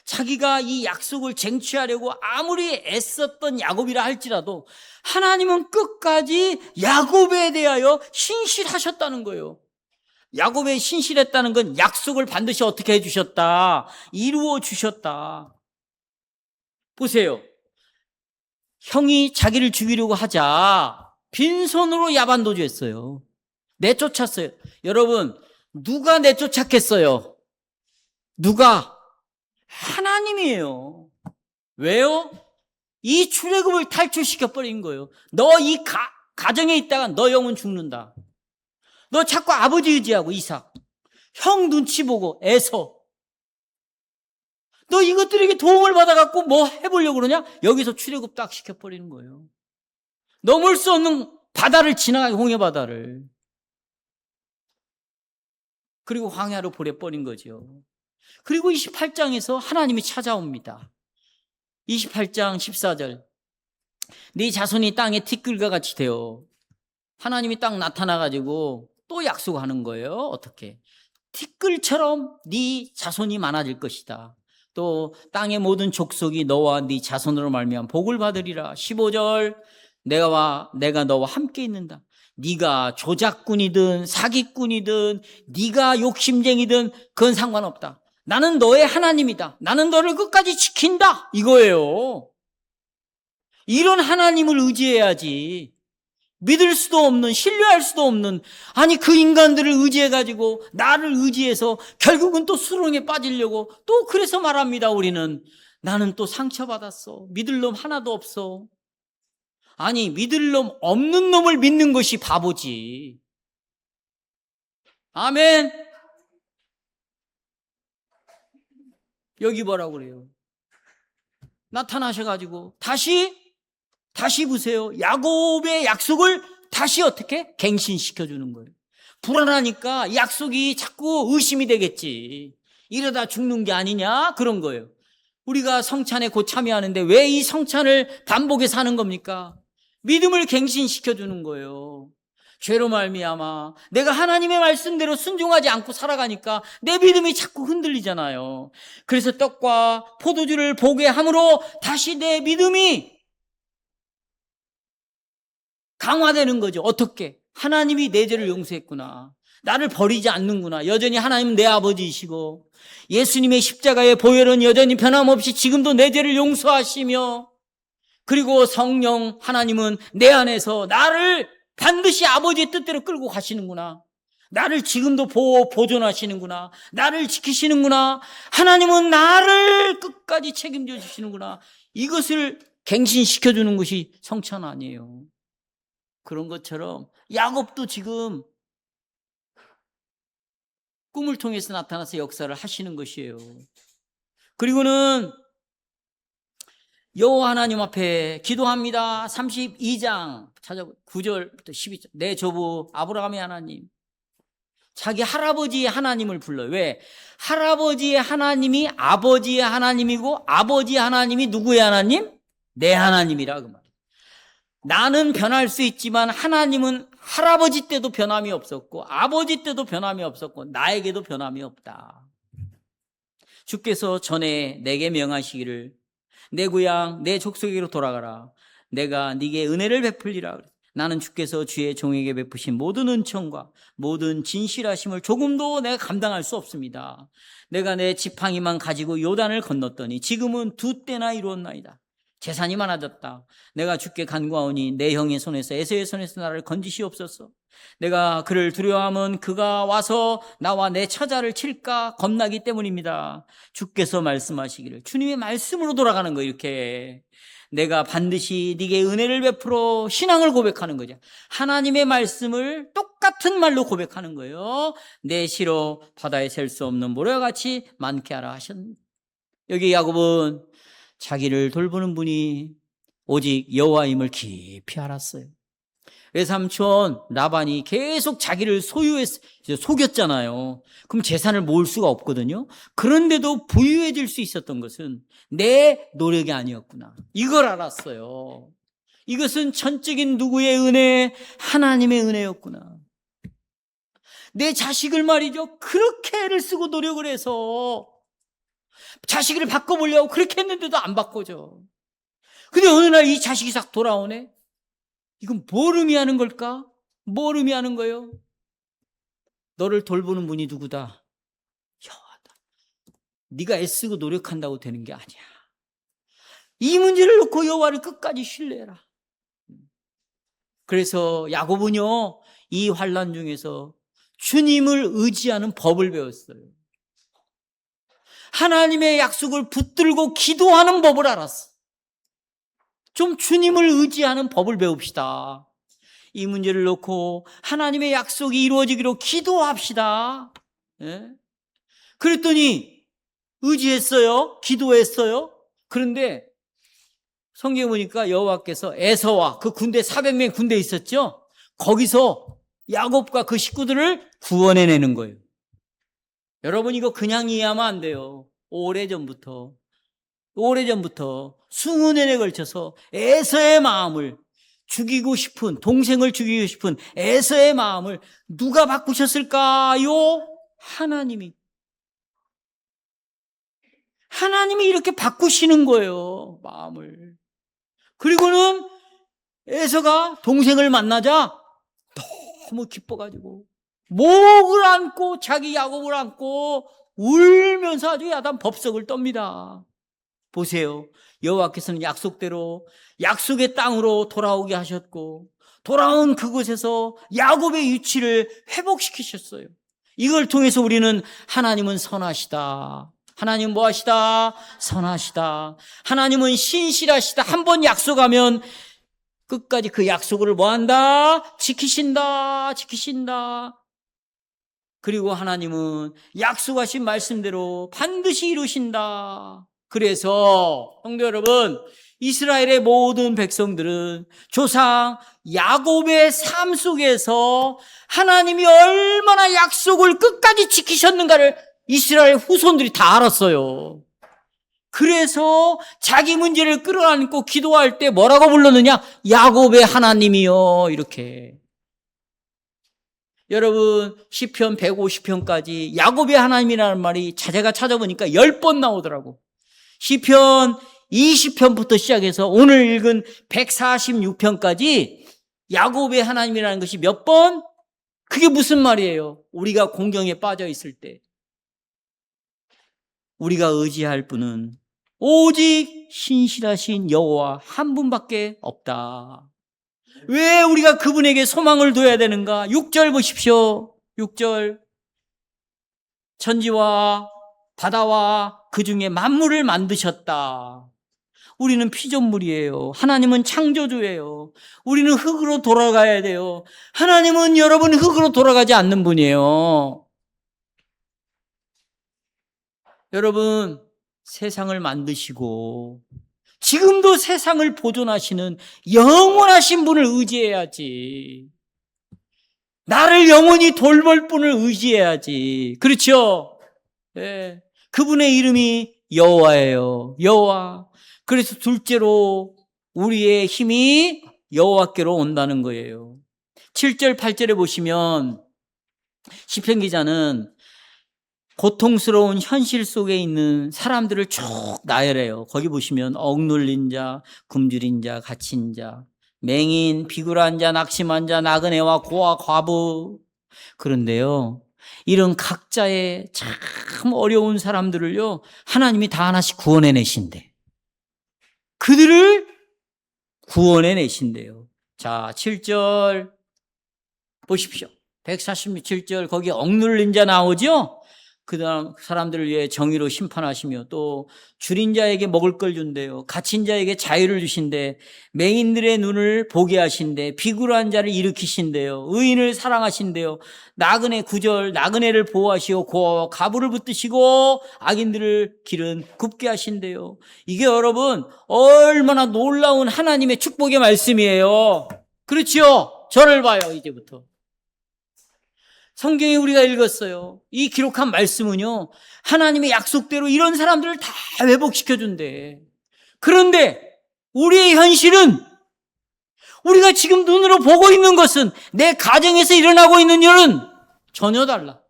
자기가 이 약속을 쟁취하려고 아무리 애썼던 야곱이라 할지라도 하나님은 끝까지 야곱에 대하여 신실하셨다는 거예요. 야곱에 신실했다는 건 약속을 반드시 어떻게 해주셨다, 이루어 주셨다. 보세요. 형이 자기를 죽이려고 하자 빈손으로 야반도주했어요. 내쫓았어요. 여러분, 누가 내쫓았겠어요? 누가? 하나님이에요. 왜요? 이 출애굽을 탈출시켜버린 거예요. 너 이 가정에 있다가 너 영혼 죽는다. 너 자꾸 아버지 의지하고 이삭, 형 눈치 보고 에서, 너 이것들에게 도움을 받아갖고 뭐 해보려고 그러냐? 여기서 출애굽 딱 시켜버리는 거예요. 넘을 수 없는 바다를 지나가게, 홍해바다를. 그리고 황야로 보내버린 거죠. 그리고 28장에서 하나님이 찾아옵니다. 28장 14절. 네 자손이 땅에 티끌과 같이 되어. 하나님이 딱 나타나가지고 또 약속하는 거예요. 어떻게? 티끌처럼 네 자손이 많아질 것이다. 또 땅의 모든 족속이 너와 네 자손으로 말미암아 복을 받으리라. 15절. 내가 너와 함께 있는다. 네가 조작꾼이든 사기꾼이든 네가 욕심쟁이든 그건 상관없다. 나는 너의 하나님이다. 나는 너를 끝까지 지킨다. 이거예요. 이런 하나님을 의지해야지. 믿을 수도 없는, 신뢰할 수도 없는, 아니 그 인간들을 의지해가지고 나를 의지해서 결국은 또 수렁에 빠지려고 또 그래서 말합니다. 우리는 나는 또 상처받았어. 믿을 놈 하나도 없어. 아니, 믿을 놈 없는 놈을 믿는 것이 바보지. 아멘. 여기 뭐라고 그래요? 나타나셔가지고 다시 보세요. 야곱의 약속을 다시 어떻게? 갱신시켜주는 거예요. 불안하니까 약속이 자꾸 의심이 되겠지. 이러다 죽는 게 아니냐? 그런 거예요. 우리가 성찬에 곧 참여하는데 왜 이 성찬을 반복해서 하는 겁니까? 믿음을 갱신시켜주는 거예요. 죄로 말미암아 내가 하나님의 말씀대로 순종하지 않고 살아가니까 내 믿음이 자꾸 흔들리잖아요. 그래서 떡과 포도주를 보게 함으로 다시 내 믿음이 강화되는 거죠. 어떻게? 하나님이 내 죄를 용서했구나. 나를 버리지 않는구나. 여전히 하나님은 내 아버지이시고 예수님의 십자가의 보혈은 여전히 변함없이 지금도 내 죄를 용서하시며, 그리고 성령 하나님은 내 안에서 나를 반드시 아버지의 뜻대로 끌고 가시는구나. 나를 지금도 보존하시는구나. 나를 지키시는구나. 하나님은 나를 끝까지 책임져 주시는구나. 이것을 갱신시켜주는 것이 성찬 아니에요. 그런 것처럼 야곱도 지금 꿈을 통해서 나타나서 역사를 하시는 것이에요. 그리고는 여호와 하나님 앞에 기도합니다. 32장 찾아보 9절부터 12절. 내 조부 아브라함의 하나님, 자기 할아버지의 하나님을 불러요. 왜? 할아버지의 하나님이 아버지의 하나님이고 아버지의 하나님이 누구의 하나님? 내 하나님이라 그 말이에요. 나는 변할 수 있지만 하나님은 할아버지 때도 변함이 없었고 아버지 때도 변함이 없었고 나에게도 변함이 없다. 주께서 전에 내게 명하시기를 내 고향 내 족속에게로 돌아가라. 내가 네게 은혜를 베풀리라. 나는 주께서 주의 종에게 베푸신 모든 은총과 모든 진실하심을 조금도 내가 감당할 수 없습니다. 내가 내 지팡이만 가지고 요단을 건넜더니 지금은 2때나 이루었나이다. 재산이 많아졌다. 내가 주께 간구하오니 내 형의 손에서 에서의 손에서 나를 건지시옵소서. 내가 그를 두려워함은 그가 와서 나와 내 처자를 칠까 겁나기 때문입니다. 주께서 말씀하시기를, 주님의 말씀으로 돌아가는 거예요. 이렇게 내가 반드시 네게 은혜를 베풀어 신앙을 고백하는 거죠. 하나님의 말씀을 똑같은 말로 고백하는 거예요. 내 시로 바다에 셀 수 없는 모래와 같이 많게 하라 하셨는데, 여기 야곱은 자기를 돌보는 분이 오직 여호와임을 깊이 알았어요. 외삼촌 라반이 계속 자기를 속였잖아요. 그럼 재산을 모을 수가 없거든요. 그런데도 부유해질 수 있었던 것은 내 노력이 아니었구나. 이걸 알았어요. 이것은 전적인 누구의 은혜? 하나님의 은혜였구나. 내 자식을 말이죠, 그렇게 애를 쓰고 노력을 해서 자식을 바꿔보려고 그렇게 했는데도 안 바꿔져. 근데 어느 날 이 자식이 싹 돌아오네. 이건 뭘 의미하는 걸까? 뭘 의미하는 거예요? 너를 돌보는 분이 누구다? 여호와다. 네가 애쓰고 노력한다고 되는 게 아니야. 이 문제를 놓고 여호와를 끝까지 신뢰해라. 그래서 야곱은요, 이 환난 중에서 주님을 의지하는 법을 배웠어요. 하나님의 약속을 붙들고 기도하는 법을 알았어. 좀 주님을 의지하는 법을 배웁시다. 이 문제를 놓고 하나님의 약속이 이루어지기로 기도합시다. 예? 그랬더니 의지했어요. 기도했어요. 그런데 성경에 보니까 여호와께서 에서와 그 군대 400명 군대 있었죠. 거기서 야곱과 그 식구들을 구원해내는 거예요. 여러분, 이거 그냥 이해하면 안 돼요. 오래전부터 수년에 걸쳐서 에서의 마음을 죽이고 싶은, 동생을 죽이고 싶은 에서의 마음을 누가 바꾸셨을까요? 하나님이 이렇게 바꾸시는 거예요, 마음을. 그리고는 에서가 동생을 만나자 너무 기뻐가지고 목을 안고 자기 야곱을 안고 울면서 아주 야단 법석을 떱니다. 보세요. 여호와께서는 약속대로 약속의 땅으로 돌아오게 하셨고, 돌아온 그곳에서 야곱의 위치를 회복시키셨어요. 이걸 통해서 우리는 하나님은 선하시다, 하나님 뭐 하시다? 선하시다. 하나님은 신실하시다. 한 번 약속하면 끝까지 그 약속을 뭐 한다? 지키신다. 지키신다. 그리고 하나님은 약속하신 말씀대로 반드시 이루신다. 그래서 성도 여러분, 이스라엘의 모든 백성들은 조상 야곱의 삶 속에서 하나님이 얼마나 약속을 끝까지 지키셨는가를 이스라엘 후손들이 다 알았어요. 그래서 자기 문제를 끌어안고 기도할 때 뭐라고 불렀느냐? 야곱의 하나님이요. 이렇게. 여러분, 시편 150편까지 야곱의 하나님이라는 말이 제가 찾아보니까 10번 나오더라고. 시편 20편부터 시작해서 오늘 읽은 146편까지 야곱의 하나님이라는 것이 몇 번? 그게 무슨 말이에요? 우리가 공경에 빠져 있을 때 우리가 의지할 분은 오직 신실하신 여호와 한 분밖에 없다. 왜 우리가 그분에게 소망을 둬야 되는가? 6절 보십시오. 6절. 천지와 바다와 그 중에 만물을 만드셨다. 우리는 피조물이에요. 하나님은 창조주예요. 우리는 흙으로 돌아가야 돼요. 하나님은 여러분 흙으로 돌아가지 않는 분이에요. 여러분, 세상을 만드시고 지금도 세상을 보존하시는 영원하신 분을 의지해야지. 나를 영원히 돌볼 분을 의지해야지. 그렇죠? 네. 그분의 이름이 여호와예요. 여호와. 그래서 둘째로 우리의 힘이 여호와께로 온다는 거예요. 7절 8절에 보시면 시편 기자는 고통스러운 현실 속에 있는 사람들을 쭉 나열해요. 거기 보시면 억눌린 자, 굶주린 자, 갇힌 자, 맹인, 비굴한 자, 낙심한 자, 나그네와 고아, 과부. 그런데요, 이런 각자의 참 어려운 사람들을요, 하나님이 다 하나씩 구원해내신대. 그들을 구원해내신대요. 자, 7절 보십시오. 147절 거기 억눌린 자 나오죠? 그 다음 사람들을 위해 정의로 심판하시며 또 줄인 자에게 먹을 걸 준대요. 갇힌 자에게 자유를 주신대. 맹인들의 눈을 보게 하신대. 비굴한 자를 일으키신대요. 의인을 사랑하신대요. 나그네 9절 나그네를 보호하시고 고아와 가부를 붙드시고 악인들을 길은 굽게 하신대요. 이게 여러분 얼마나 놀라운 하나님의 축복의 말씀이에요. 그렇죠? 저를 봐요. 이제부터. 성경에 우리가 읽었어요. 이 기록한 말씀은요, 하나님의 약속대로 이런 사람들을 다 회복시켜준대. 그런데 우리의 현실은 우리가 지금 눈으로 보고 있는 것은 내 가정에서 일어나고 있는 일은 전혀 달라.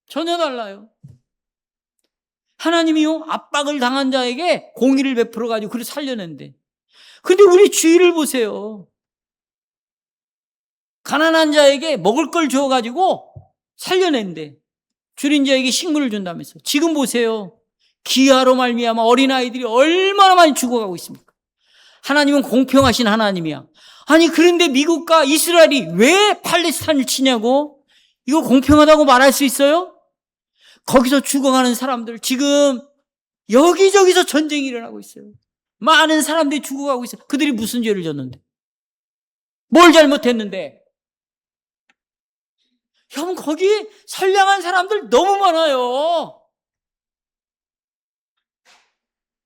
전혀 달라요. 하나님이요, 압박을 당한 자에게 공의를 베풀어가지고 그를 살려낸대. 근데 우리 주위를 보세요. 가난한 자에게 먹을 걸 줘가지고 살려낸대. 줄인 자에게 식물을 준다면서. 지금 보세요. 기아로 말미암아 어린아이들이 얼마나 많이 죽어가고 있습니까? 하나님은 공평하신 하나님이야. 아니 그런데 미국과 이스라엘이 왜 팔레스타인을 치냐고? 이거 공평하다고 말할 수 있어요? 거기서 죽어가는 사람들 지금 여기저기서 전쟁이 일어나고 있어요. 많은 사람들이 죽어가고 있어요. 그들이 무슨 죄를 졌는데? 뭘 잘못했는데? 형, 거기 선량한 사람들 너무 많아요.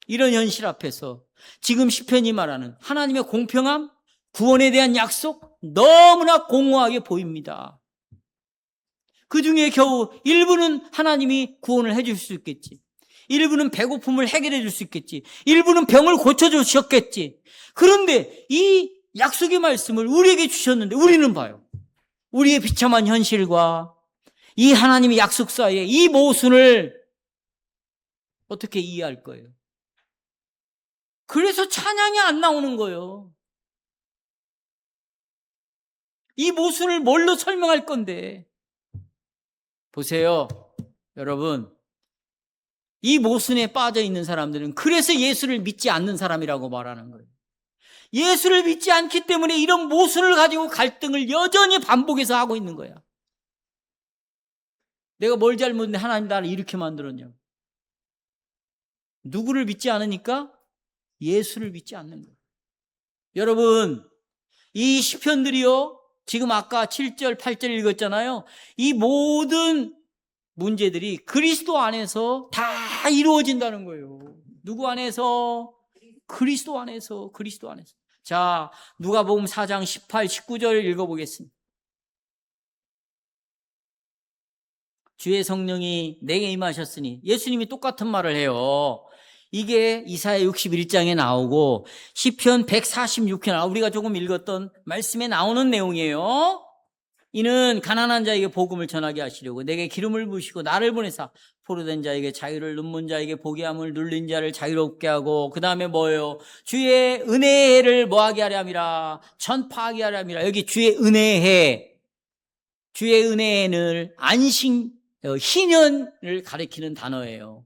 이런 현실 앞에서 지금 시편이 말하는 하나님의 공평함, 구원에 대한 약속 너무나 공허하게 보입니다. 그 중에 겨우 일부는 하나님이 구원을 해줄 수 있겠지. 일부는 배고픔을 해결해 줄 수 있겠지. 일부는 병을 고쳐주셨겠지. 그런데 이 약속의 말씀을 우리에게 주셨는데 우리는 봐요. 우리의 비참한 현실과 이 하나님의 약속 사이에 이 모순을 어떻게 이해할 거예요? 그래서 찬양이 안 나오는 거예요. 이 모순을 뭘로 설명할 건데? 보세요, 여러분. 이 모순에 빠져 있는 사람들은 그래서 예수를 믿지 않는 사람이라고 말하는 거예요. 예수를 믿지 않기 때문에 이런 모순을 가지고 갈등을 여전히 반복해서 하고 있는 거야. 내가 뭘 잘못했는데 하나님 나를 이렇게 만들었냐고. 누구를 믿지 않으니까? 예수를 믿지 않는 거예요. 여러분, 이 시편들이요, 지금 아까 7절, 8절 읽었잖아요. 이 모든 문제들이 그리스도 안에서 다 이루어진다는 거예요. 누구 안에서? 그리스도 안에서, 그리스도 안에서. 자, 누가복음 4장 18, 19절을 읽어보겠습니다. 주의 성령이 내게 임하셨으니, 예수님이 똑같은 말을 해요. 이게 이사야 61장에 나오고 시편 146편, 우리가 조금 읽었던 말씀에 나오는 내용이에요. 이는 가난한 자에게 복음을 전하게 하시려고 내게 기름을 부으시고 나를 보내사 포로된 자에게 자유를, 눈먼 자에게 보게 함을, 눌린 자를 자유롭게 하고, 그 다음에 뭐예요? 주의 은혜의 해를 뭐하게 하려 함이라? 전파하게 하려 함이라. 여기 주의 은혜의 해, 주의 은혜의 해는 희년을 가리키는 단어예요.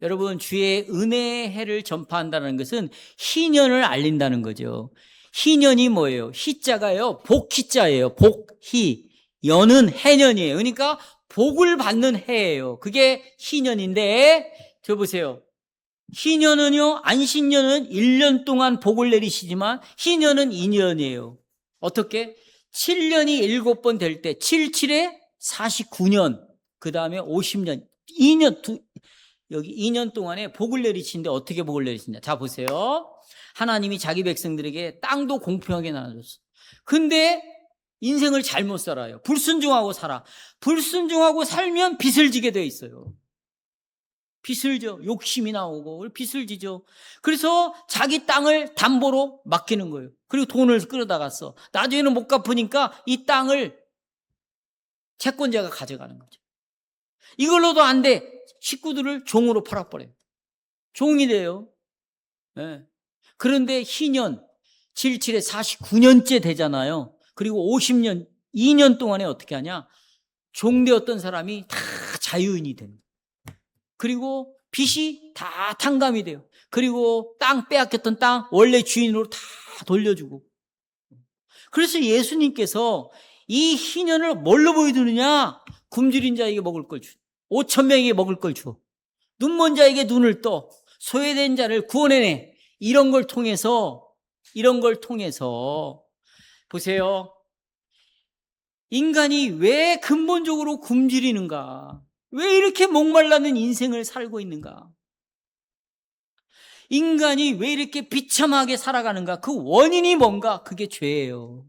여러분, 주의 은혜의 해를 전파한다는 것은 희년을 알린다는 거죠. 희년이 뭐예요? 희자가요, 복희자예요. 복희. 연은 해년이에요. 그러니까 복을 받는 해예요. 그게 희년인데, 저 보세요. 희년은요, 안식년은 1년 동안 복을 내리시지만 희년은 2년이에요. 어떻게? 7년이 7번 될 때 7, 7에 49년, 그 다음에 50년, 2년, 여기 2년 동안에 복을 내리시는데 어떻게 복을 내리시냐? 자, 보세요. 하나님이 자기 백성들에게 땅도 공평하게 나눠줬어. 근데 인생을 잘못 살아요. 불순종하고 살아. 불순종하고 살면 빚을 지게 돼 있어요. 빚을 져. 욕심이 나오고 빚을 지죠. 그래서 자기 땅을 담보로 맡기는 거예요. 그리고 돈을 끌어다 갔어. 나중에는 못 갚으니까 이 땅을 채권자가 가져가는 거죠. 이걸로도 안 돼. 식구들을 종으로 팔아버려요. 종이 돼요. 네. 그런데 희년 77에 49년째 되잖아요. 그리고 50년, 2년 동안에 어떻게 하냐? 종되었던 사람이 다 자유인이 됩니다. 그리고 빚이 다 탕감이 돼요. 그리고 땅 빼앗겼던 땅 원래 주인으로 다 돌려주고. 그래서 예수님께서 이 희년을 뭘로 보여주느냐? 굶주린 자에게 먹을 걸 주, 5,000명에게 먹을 걸 줘, 눈먼 자에게 눈을 떠, 소외된 자를 구원해내. 이런 걸 통해서 보세요. 인간이 왜 근본적으로 굶주리는가? 왜 이렇게 목말라는 인생을 살고 있는가? 인간이 왜 이렇게 비참하게 살아가는가? 그 원인이 뭔가? 그게 죄예요.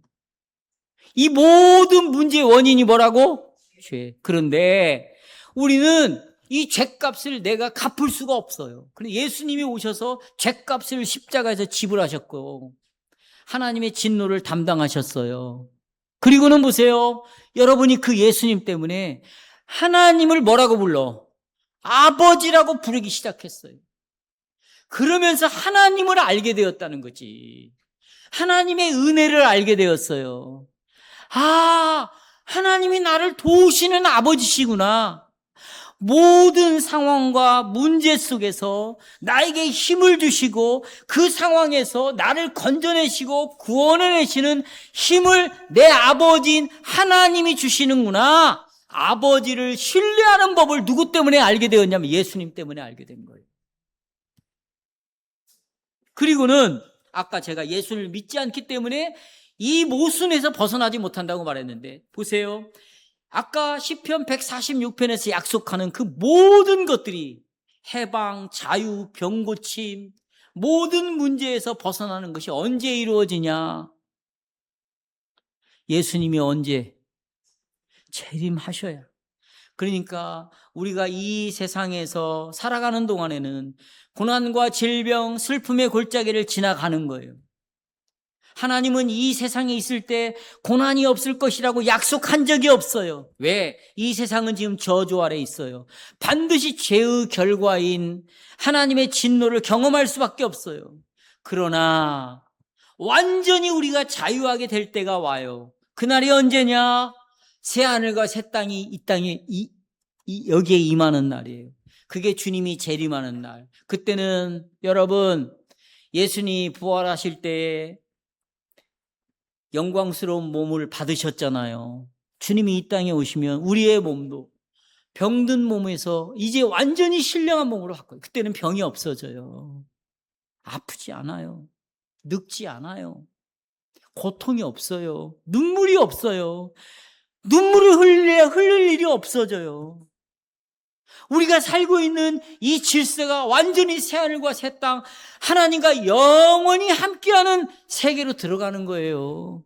이 모든 문제의 원인이 뭐라고? 죄. 그런데 우리는 이 죄값을 내가 갚을 수가 없어요. 그런데 예수님이 오셔서 죄값을 십자가에서 지불하셨고 하나님의 진노를 담당하셨어요. 그리고는 보세요. 여러분이 그 예수님 때문에 하나님을 뭐라고 불러? 아버지라고 부르기 시작했어요. 그러면서 하나님을 알게 되었다는 거지. 하나님의 은혜를 알게 되었어요. 아, 하나님이 나를 도우시는 아버지시구나. 모든 상황과 문제 속에서 나에게 힘을 주시고 그 상황에서 나를 건져내시고 구원해내시는 힘을 내 아버지인 하나님이 주시는구나. 아버지를 신뢰하는 법을 누구 때문에 알게 되었냐면 예수님 때문에 알게 된 거예요. 그리고는 아까 제가 예수를 믿지 않기 때문에 이 모순에서 벗어나지 못한다고 말했는데 보세요. 아까 시편 146편에서 약속하는 그 모든 것들이 해방, 자유, 병고침, 모든 문제에서 벗어나는 것이 언제 이루어지냐? 예수님이 언제? 재림하셔야. 그러니까 우리가 이 세상에서 살아가는 동안에는 고난과 질병, 슬픔의 골짜기를 지나가는 거예요. 하나님은 이 세상에 있을 때 고난이 없을 것이라고 약속한 적이 없어요. 왜? 이 세상은 지금 저주 아래 있어요. 반드시 죄의 결과인 하나님의 진노를 경험할 수밖에 없어요. 그러나 완전히 우리가 자유하게 될 때가 와요. 그날이 언제냐? 새하늘과 새 땅이 이 땅에 여기에 임하는 날이에요. 그게 주님이 재림하는 날. 그때는 여러분 예수님이 부활하실 때에 영광스러운 몸을 받으셨잖아요. 주님이 이 땅에 오시면 우리의 몸도 병든 몸에서 이제 완전히 신령한 몸으로 바꿔요. 그때는 병이 없어져요. 아프지 않아요. 늙지 않아요. 고통이 없어요. 눈물이 없어요. 눈물을 흘릴 일이 없어져요. 우리가 살고 있는 이 질서가 완전히 새하늘과 새 땅, 하나님과 영원히 함께하는 세계로 들어가는 거예요.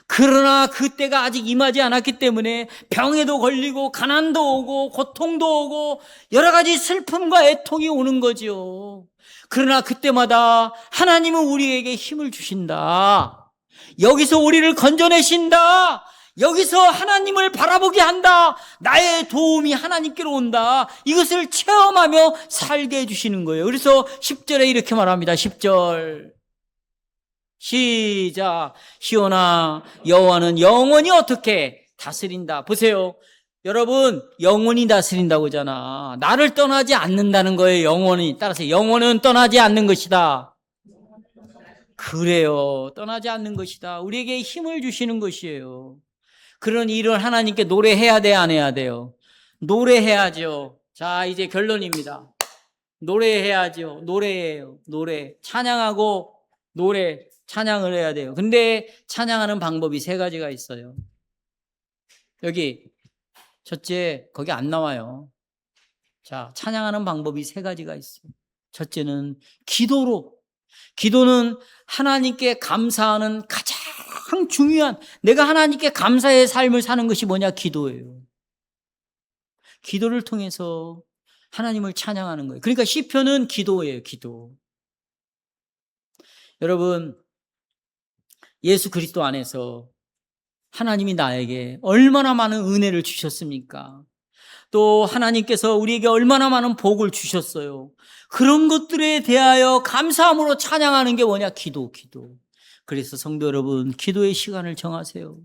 그러나 그때가 아직 임하지 않았기 때문에 병에도 걸리고 가난도 오고 고통도 오고 여러 가지 슬픔과 애통이 오는 거죠. 그러나 그때마다 하나님은 우리에게 힘을 주신다. 여기서 우리를 건져내신다. 여기서 하나님을 바라보게 한다. 나의 도움이 하나님께로 온다. 이것을 체험하며 살게 해주시는 거예요. 그래서 10절에 이렇게 말합니다. 10절 시작. 시온아, 여호와는 영원히 어떻게 다스린다. 보세요, 여러분, 영원히 다스린다고 하잖아. 나를 떠나지 않는다는 거예요. 영원히. 따라서 영원은 떠나지 않는 것이다. 그래요, 떠나지 않는 것이다. 우리에게 힘을 주시는 것이에요. 그런 일을 하나님께 노래해야 돼, 안 해야 돼요? 노래해야죠. 자, 이제 결론입니다. 노래해야죠. 노래예요. 노래. 찬양하고 노래, 찬양을 해야 돼요. 근데 찬양하는 방법이 세 가지가 있어요. 여기 첫째, 거기 안 나와요. 자, 찬양하는 방법이 세 가지가 있어요. 첫째는 기도로. 기도는 하나님께 감사하는 가장 중요한, 내가 하나님께 감사의 삶을 사는 것이 뭐냐? 기도예요. 기도를 통해서 하나님을 찬양하는 거예요. 그러니까 시편은 기도예요. 기도. 여러분, 예수 그리스도 안에서 하나님이 나에게 얼마나 많은 은혜를 주셨습니까? 또 하나님께서 우리에게 얼마나 많은 복을 주셨어요. 그런 것들에 대하여 감사함으로 찬양하는 게 뭐냐? 기도. 그래서 성도 여러분, 기도의 시간을 정하세요.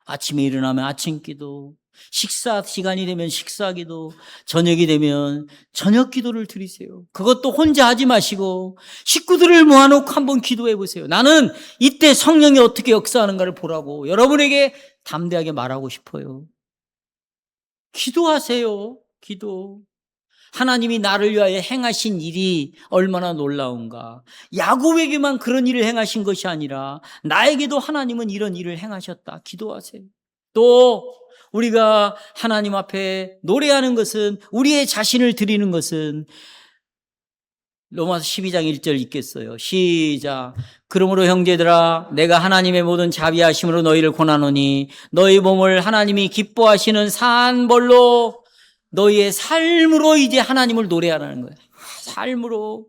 아침에 일어나면 아침 기도, 식사 시간이 되면 식사 기도, 저녁이 되면 저녁 기도를 드리세요. 그것도 혼자 하지 마시고 식구들을 모아놓고 한번 기도해 보세요. 나는 이때 성령이 어떻게 역사하는가를 보라고 여러분에게 담대하게 말하고 싶어요. 기도하세요. 기도. 하나님이 나를 위하여 행하신 일이 얼마나 놀라운가. 야곱에게만 그런 일을 행하신 것이 아니라 나에게도 하나님은 이런 일을 행하셨다. 기도하세요. 또 우리가 하나님 앞에 노래하는 것은, 우리의 자신을 드리는 것은 로마서 12장 1절 읽겠어요. 시작. 그러므로 형제들아, 내가 하나님의 모든 자비하심으로 너희를 권하노니 너희 몸을 하나님이 기뻐하시는 산벌로, 너희의 삶으로 이제 하나님을 노래하라는 거예요. 삶으로.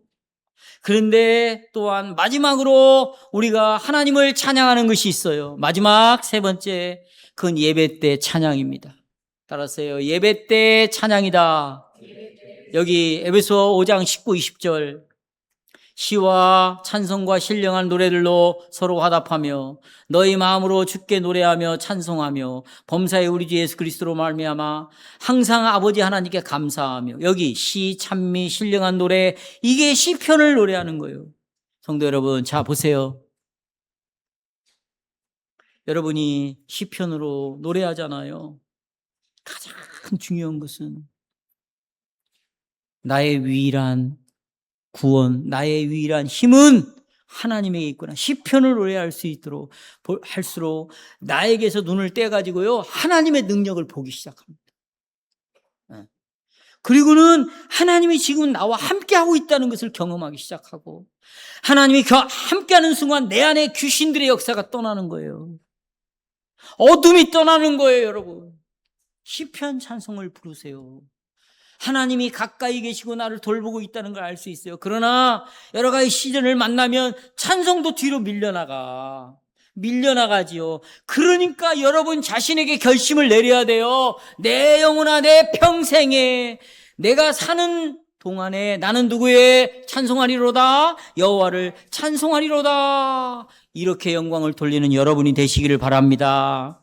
그런데 또한 마지막으로 우리가 하나님을 찬양하는 것이 있어요. 마지막 세 번째, 그건 예배 때 찬양입니다. 따라서요, 예배 때 찬양이다. 여기 에베소 5장 19, 20절, 시와 찬송과 신령한 노래들로 서로 화답하며 너희 마음으로 주께 노래하며 찬송하며 범사의 우리 주 예수 그리스도로 말미암아 항상 아버지 하나님께 감사하며. 여기 시, 찬미, 신령한 노래, 이게 시편을 노래하는 거예요. 성도 여러분, 자 보세요. 여러분이 시편으로 노래하잖아요. 가장 중요한 것은 나의 유일한 구원, 나의 유일한 힘은 하나님에게 있구나. 시편을 노래할 수 있도록 할수록 나에게서 눈을 떼가지고요, 하나님의 능력을 보기 시작합니다. 그리고는 하나님이 지금 나와 함께하고 있다는 것을 경험하기 시작하고, 하나님이 함께하는 순간 내 안에 귀신들의 역사가 떠나는 거예요. 어둠이 떠나는 거예요, 여러분. 시편 찬송을 부르세요. 하나님이 가까이 계시고 나를 돌보고 있다는 걸 알 수 있어요. 그러나 여러 가지 시련을 만나면 찬송도 뒤로 밀려나가지요. 그러니까 여러분 자신에게 결심을 내려야 돼요. 내 영혼아, 내 평생에, 내가 사는 동안에 나는 누구의 찬송하리로다? 여호와를 찬송하리로다. 이렇게 영광을 돌리는 여러분이 되시기를 바랍니다.